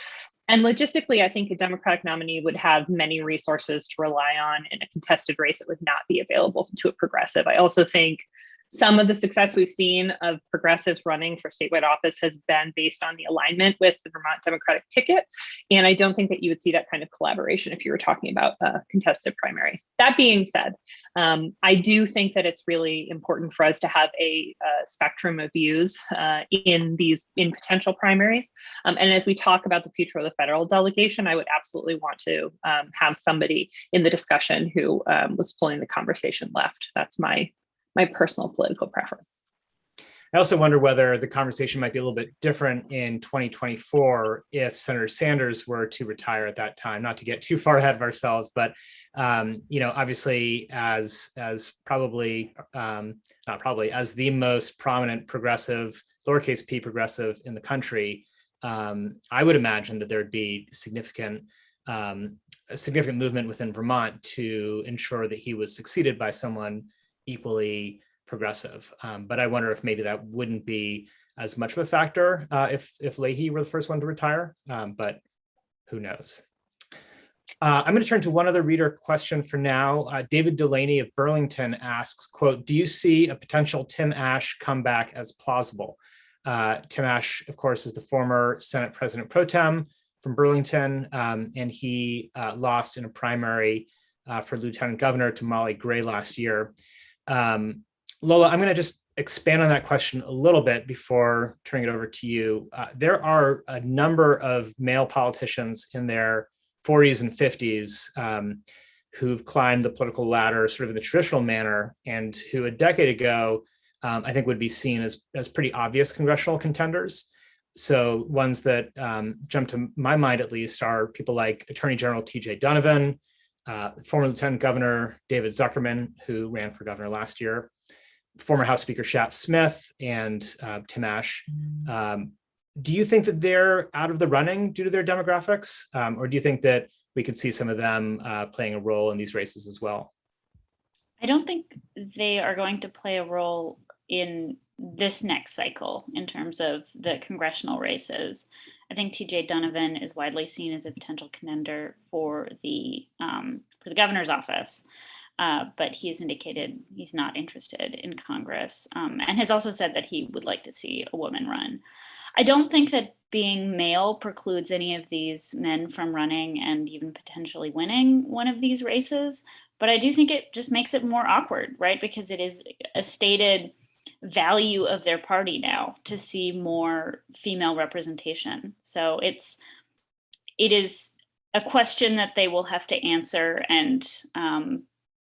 And logistically, I think a Democratic nominee would have many resources to rely on in a contested race that would not be available to a progressive. I also think some of the success we've seen of progressives running for statewide office has been based on the alignment with the Vermont Democratic ticket. And I don't think that you would see that kind of collaboration if you were talking about a contested primary. That being said, I do think that it's really important for us to have a spectrum of views in potential primaries. And as we talk about the future of the federal delegation, I would absolutely want to have somebody in the discussion who was pulling the conversation left. That's my personal political preference. I also wonder whether the conversation might be a little bit different in 2024 if Senator Sanders were to retire at that time. Not to get too far ahead of ourselves, but obviously as probably not probably as the most prominent progressive, lowercase p progressive in the country, I would imagine that there would be a significant movement within Vermont to ensure that he was succeeded by someone equally progressive. But I wonder if maybe that wouldn't be as much of a factor if Leahy were the first one to retire, but who knows. I'm going to turn to one other reader question for now. David Delaney of Burlington asks, quote, do you see a potential Tim Ash comeback as plausible? Tim Ash, of course, is the former Senate President pro tem from Burlington, and he lost in a primary for Lieutenant Governor to Molly Gray last year. Lola, I'm going to just expand on that question a little bit before turning it over to you. There are a number of male politicians in their 40s and 50s who've climbed the political ladder sort of in the traditional manner, and who a decade ago, I think would be seen as pretty obvious congressional contenders. So ones that jump to my mind, at least, are people like Attorney General T.J. Donovan, former Lieutenant Governor David Zuckerman, who ran for governor last year, former House Speaker Shap Smith, and Tim Ash. Do you think that they're out of the running due to their demographics? Or do you think that we could see some of them playing a role in these races as well? I don't think they are going to play a role in this next cycle in terms of the congressional races. I think TJ Donovan is widely seen as a potential contender for the governor's office, but he has indicated he's not interested in Congress, and has also said that he would like to see a woman run. I don't think that being male precludes any of these men from running and even potentially winning one of these races, but I do think it just makes it more awkward, right? Because it is a stated value of their party now to see more female representation. So it is a question that they will have to answer, and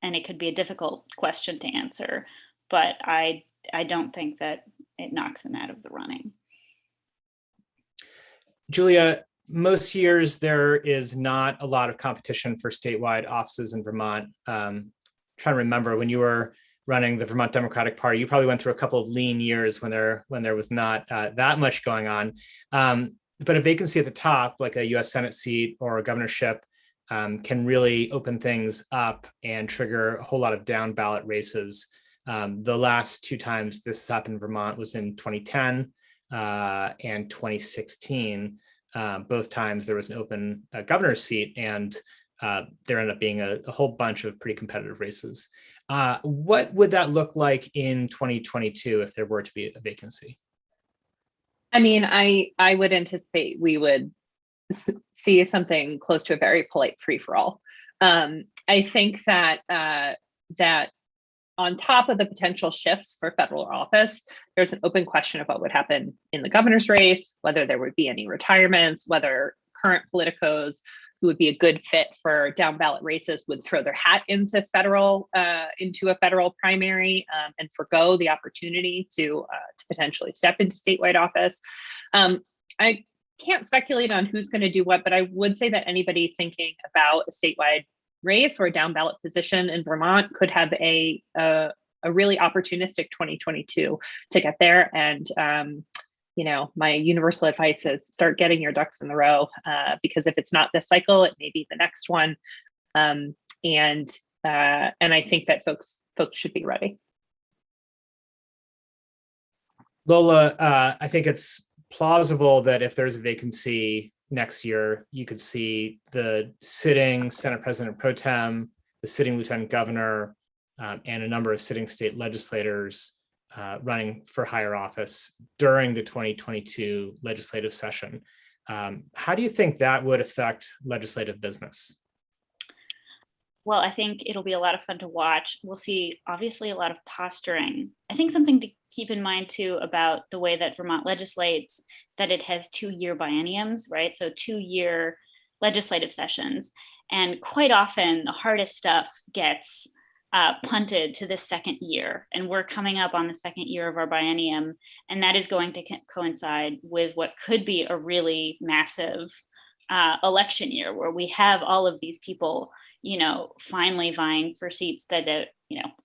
it could be a difficult question to answer, but I don't think that it knocks them out of the running. Julia, most years there is not a lot of competition for statewide offices in Vermont. Trying to remember when you were running the Vermont Democratic Party, you probably went through a couple of lean years when there was not that much going on. But a vacancy at the top, like a US Senate seat or a governorship, can really open things up and trigger a whole lot of down ballot races. The last two times this happened in Vermont was in 2010 and 2016. Both times there was an open governor's seat, and there ended up being a whole bunch of pretty competitive races. What would that look like in 2022 if there were to be a vacancy? I mean, I would anticipate we would see something close to a very polite free-for-all. I think that that on top of the potential shifts for federal office, there's an open question of what would happen in the governor's race, whether there would be any retirements, whether current politicos who would be a good fit for down ballot races would throw their hat into a federal primary and forgo the opportunity to potentially step into statewide office. I can't speculate on who's going to do what, but I would say that anybody thinking about a statewide race or a down ballot position in Vermont could have a really opportunistic 2022 to get there. And my universal advice is start getting your ducks in the row, because if it's not this cycle, it may be the next one. And I think that folks should be ready. Lola, I think it's plausible that if there's a vacancy next year, you could see the sitting Senate President Pro Tem, the sitting Lieutenant Governor, and a number of sitting state legislators running for higher office during the 2022 legislative session. How do you think that would affect legislative business? Well, I think it'll be a lot of fun to watch. We'll see, obviously, a lot of posturing. I think something to keep in mind, too, about the way that Vermont legislates, that it has 2-year bienniums, right? So 2-year legislative sessions. And quite often, the hardest stuff gets punted to the second year. And we're coming up on the second year of our biennium. And that is going to coincide with what could be a really massive election year, where we have all of these people finally vying for seats that,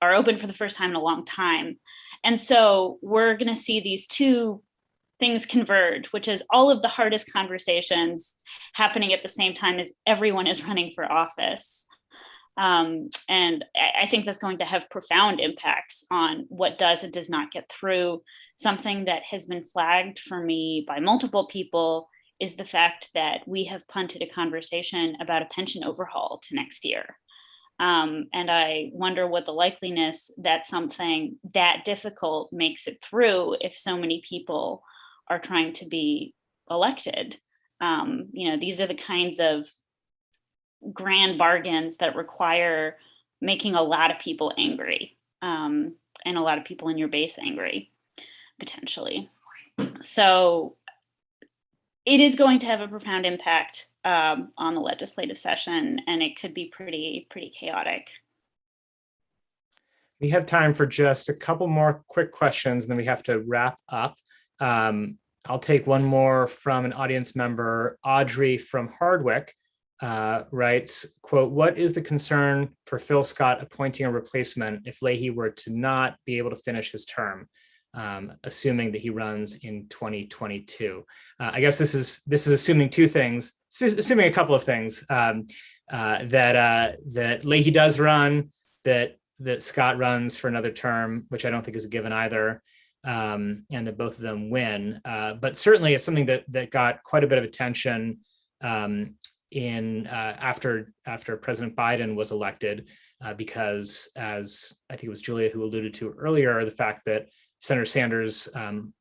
are open for the first time in a long time. And so we're going to see these two things converge, which is all of the hardest conversations happening at the same time as everyone is running for office. And I think that's going to have profound impacts on what does and does not get through. Something that has been flagged for me by multiple people is the fact that we have punted a conversation about a pension overhaul to next year. And I wonder what the likeliness that something that difficult makes it through if so many people are trying to be elected. These are the kinds of grand bargains that require making a lot of people angry, and a lot of people in your base angry, potentially. So it is going to have a profound impact on the legislative session, and it could be pretty chaotic. We have time for just a couple more quick questions, and then we have to wrap up. I'll take one more from an audience member. Audrey from Hardwick writes, quote, "What is the concern for Phil Scott appointing a replacement if Leahy were to not be able to finish his term? assuming that he runs in 2022. I guess this is assuming two things, assuming a couple of things, that Leahy does run, that Scott runs for another term, which I don't think is a given either, and that both of them win. But certainly it's something that got quite a bit of attention after President Biden was elected, because, as I think it was Julia who alluded to earlier, the fact that Senator Sanders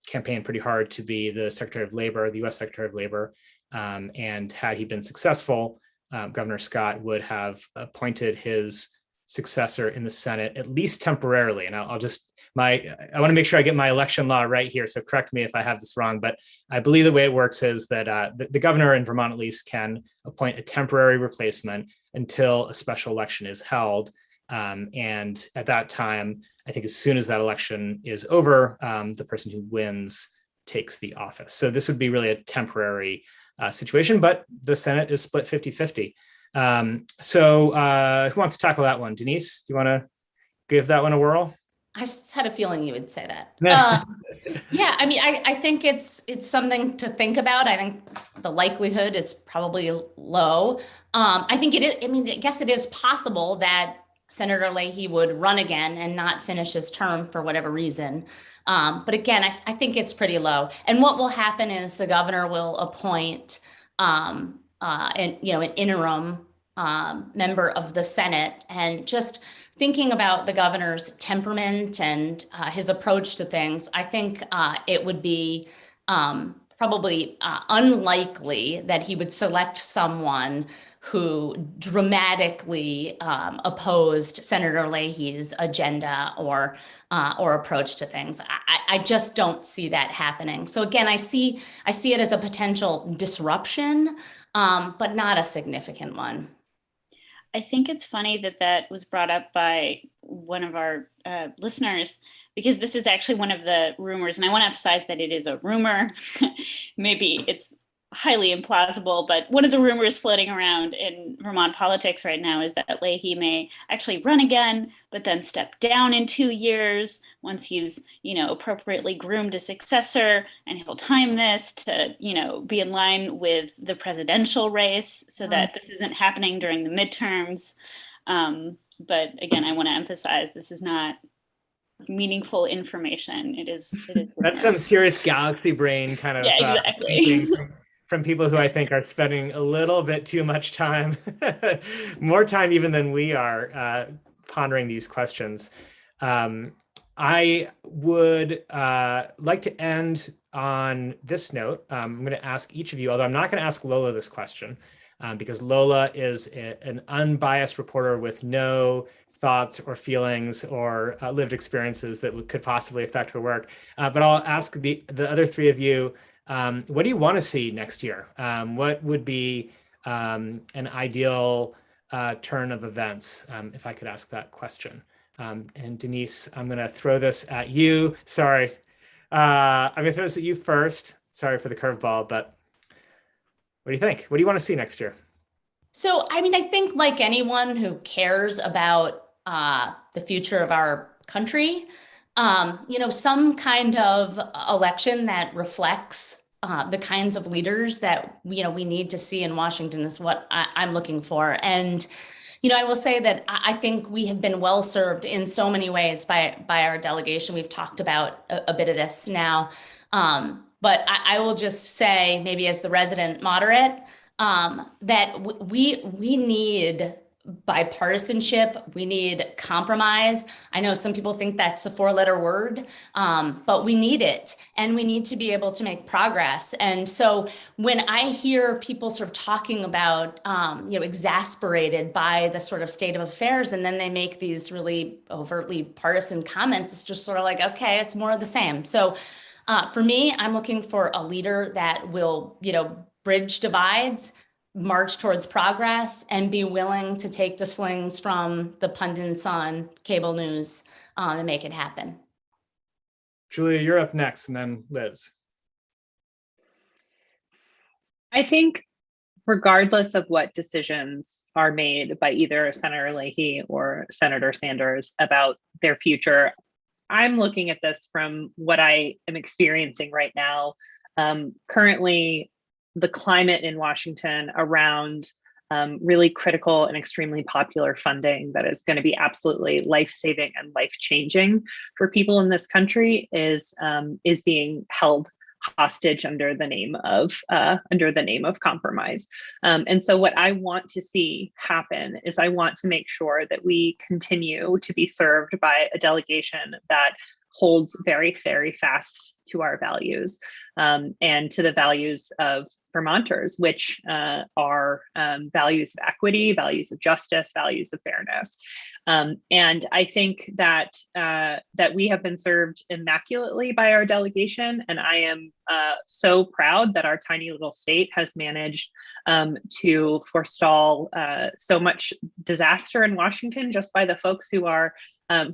campaigned pretty hard to be the Secretary of Labor, the U.S. Secretary of Labor, and had he been successful, Governor Scott would have appointed his successor in the Senate, at least temporarily. And I want to make sure I get my election law right here, so correct me if I have this wrong, but I believe the way it works is that the governor in Vermont at least can appoint a temporary replacement until a special election is held. And at that time, I think as soon as that election is over, the person who wins takes the office. So this would be really a temporary situation, but the Senate is split 50-50. So who wants to tackle that one? Dennise, do you want to give that one a whirl? I just had a feeling you would say that. Yeah, I mean, I think it's something to think about. I think the likelihood is probably low. I think it is. I mean, I guess it is possible that Senator Leahy would run again and not finish his term for whatever reason. But again, I think it's pretty low. And what will happen is the governor will appoint an interim member of the Senate. And just thinking about the governor's temperament and his approach to things, I think it would be probably unlikely that he would select someone who dramatically opposed Senator Leahy's agenda or approach to things. I just don't see that happening. So again, I see it as a potential disruption, but not a significant one. I think it's funny that was brought up by one of our listeners, because this is actually one of the rumors, and I want to emphasize that it is a rumor. Maybe it's highly implausible, but one of the rumors floating around in Vermont politics right now is that Leahy may actually run again, but then step down in 2 years once he's, appropriately groomed a successor, and he'll time this to, be in line with the presidential race so that this isn't happening during the midterms. But again, I want to emphasize this is not meaningful information. It is That's some serious galaxy brain kind of exactly. From people who I think are spending a little bit too much time, more time even than we are, pondering these questions. I would like to end on this note. I'm going to ask each of you, although I'm not going to ask Lola this question, because Lola is an unbiased reporter with no thoughts or feelings or lived experiences that could possibly affect her work. But I'll ask the other three of you, what do you want to see next year? What would be an ideal turn of events, if I could ask that question? And Dennise, I'm going to throw this at you. Sorry. I'm going to throw this at you first. Sorry for the curveball, but what do you think? What do you want to see next year? So, I mean, I think like anyone who cares about the future of our country, some kind of election that reflects the kinds of leaders that, we need to see in Washington is what I'm looking for. And, I will say that I think we have been well served in so many ways by our delegation. We've talked about a bit of this now. But I will just say, maybe as the resident moderate, that we need bipartisanship, we need compromise. I know some people think that's a 4-letter word, but we need it, and we need to be able to make progress. And so when I hear people sort of talking about, exasperated by the sort of state of affairs, and then they make these really overtly partisan comments, it's just sort of like, okay, it's more of the same. So for me, I'm looking for a leader that will, bridge divides, march towards progress, and be willing to take the slings from the pundits on cable news to make it happen. Julia, you're up next, and then Liz. I think regardless of what decisions are made by either Senator Leahy or Senator Sanders about their future, I'm looking at this from what I am experiencing right now. Currently, the climate in Washington around really critical and extremely popular funding that is going to be absolutely life-saving and life-changing for people in this country is being held hostage under the name of compromise. And so what I want to see happen is I want to make sure that we continue to be served by a delegation that holds very, very fast to our values and to the values of Vermonters, which are values of equity, values of justice, values of fairness. And I think that that we have been served immaculately by our delegation, and I am so proud that our tiny little state has managed to forestall so much disaster in Washington just by the folks who are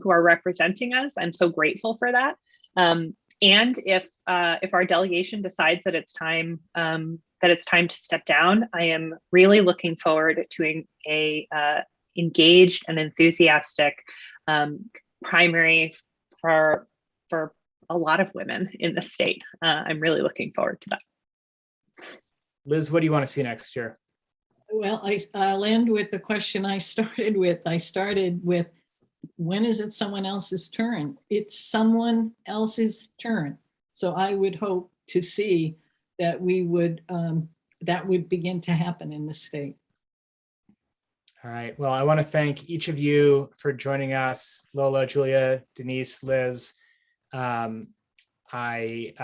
representing us. I'm so grateful for that. And if our delegation decides that it's time to step down, I am really looking forward to a engaged and enthusiastic primary for a lot of women in the state. I'm really looking forward to that. Liz, what do you want to see next year? Well, I'll end with the question I started with. I started with, when is it someone else's turn? It's someone else's turn. So I would hope to see that that would begin to happen in the state. All right. Well, I want to thank each of you for joining us. Lola, Julia, Dennise, Liz. I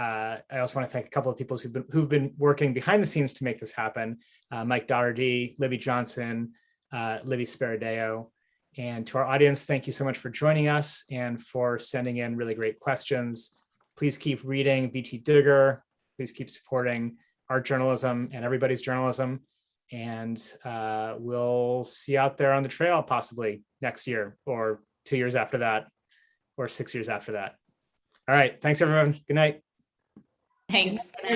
also want to thank a couple of people who've been working behind the scenes to make this happen. Mike Doherty, Libby Johnson, Libby Sparadeo. And to our audience, thank you so much for joining us and for sending in really great questions. Please keep reading VTDigger. Please keep supporting our journalism and everybody's journalism. And we'll see you out there on the trail possibly next year or 2 years after that or 6 years after that. All right. Thanks, everyone. Good night. Thanks.